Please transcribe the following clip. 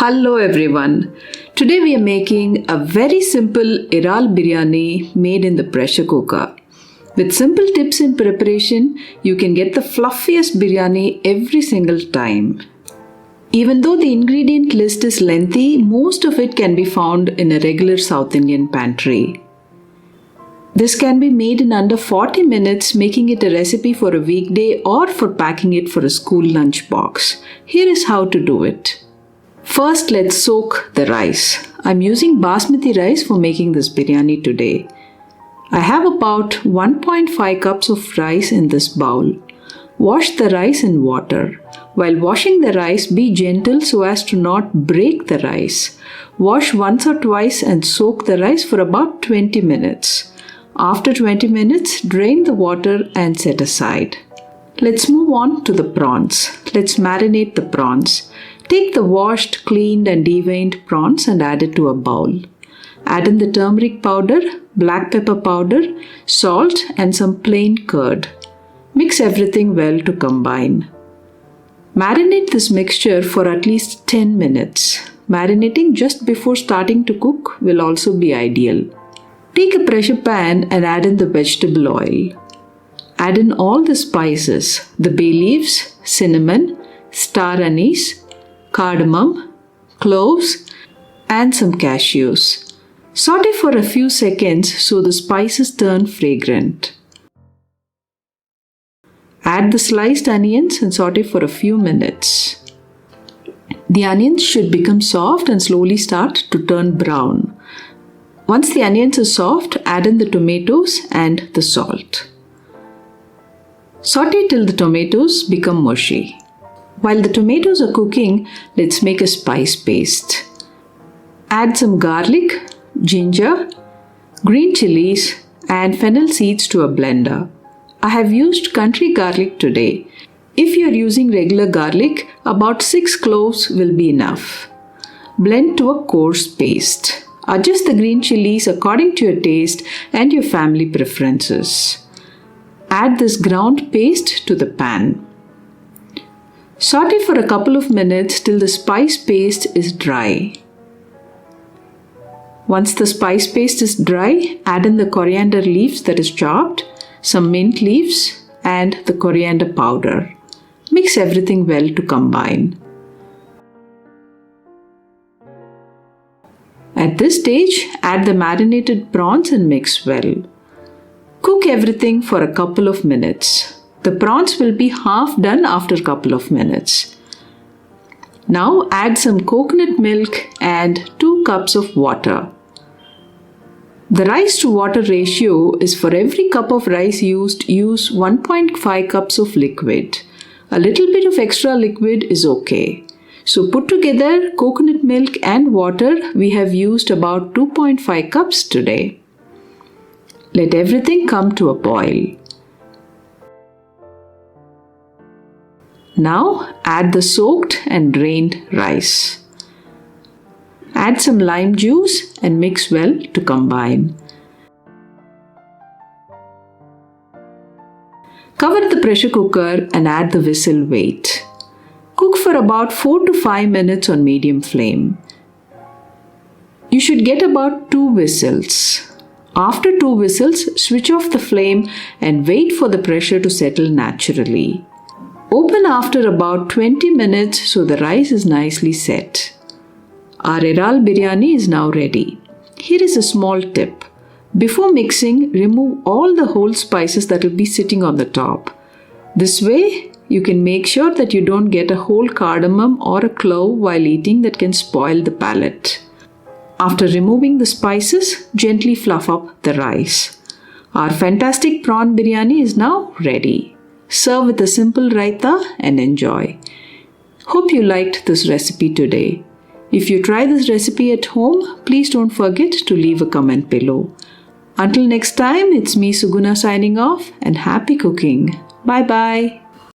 Hello everyone. Today we are making a very simple Eral Biryani made in the pressure cooker. With simple tips in preparation, you can get the fluffiest biryani every single time. Even though the ingredient list is lengthy, most of it can be found in a regular South Indian pantry. This can be made in under 40 minutes, making it a recipe for a weekday or for packing it for a school lunch box. Here is how to do it. First, let's soak the rice. I'm using basmati rice for making this biryani today. I have about 1.5 cups of rice in this bowl. Wash the rice in water. While washing the rice, be gentle so as to not break the rice. Wash once or twice and soak the rice for about 20 minutes. After 20 minutes, drain the water and set aside. Let's move on to the prawns. Let's marinate the prawns. Take the washed, cleaned and deveined prawns and add it to a bowl. Add in the turmeric powder, black pepper powder, salt and some plain curd. Mix everything well to combine. Marinate this mixture for at least 10 minutes. Marinating just before starting to cook will also be ideal. Take a pressure pan and add in the vegetable oil. Add in all the spices, the bay leaves, cinnamon, star anise, cardamom, cloves and some cashews. Saute for a few seconds so the spices turn fragrant. Add the sliced onions and saute for a few minutes. The onions should become soft and slowly start to turn brown. Once the onions are soft, add in the tomatoes and the salt. Saute till the tomatoes become mushy. While the tomatoes are cooking, let's make a spice paste. Add some garlic, ginger, green chilies and fennel seeds to a blender. I have used country garlic today. If you are using regular garlic, about 6 cloves will be enough. Blend to a coarse paste. Adjust the green chilies according to your taste and your family preferences. Add this ground paste to the pan. Saute for a couple of minutes till the spice paste is dry. Once the spice paste is dry, add in the coriander leaves that is chopped, some mint leaves and the coriander powder. Mix everything well to combine. At this stage, add the marinated prawns and mix well. Cook everything for a couple of minutes. The prawns will be half done after a couple of minutes. Now add some coconut milk and 2 cups of water. The rice to water ratio is for every cup of rice used, use 1.5 cups of liquid. A little bit of extra liquid is okay. So put together coconut milk and water, we have used about 2.5 cups today. Let everything come to a boil. Now add the soaked and drained rice. Add some lime juice and mix well to combine. Cover the pressure cooker and add the whistle weight. Cook for about 4 to 5 minutes on medium flame. You should get about 2 whistles. After 2 whistles, switch off the flame and wait for the pressure to settle naturally. Open after about 20 minutes so the rice is nicely set. Our Eral Biryani is now ready. Here is a small tip. Before mixing, remove all the whole spices that will be sitting on the top. This way, you can make sure that you don't get a whole cardamom or a clove while eating that can spoil the palate. After removing the spices, gently fluff up the rice. Our fantastic prawn biryani is now ready. Serve with a simple raita and enjoy. Hope you liked this recipe today. If you try this recipe at home, please don't forget to leave a comment below. Until next time, it's me Suguna signing off and happy cooking. Bye bye.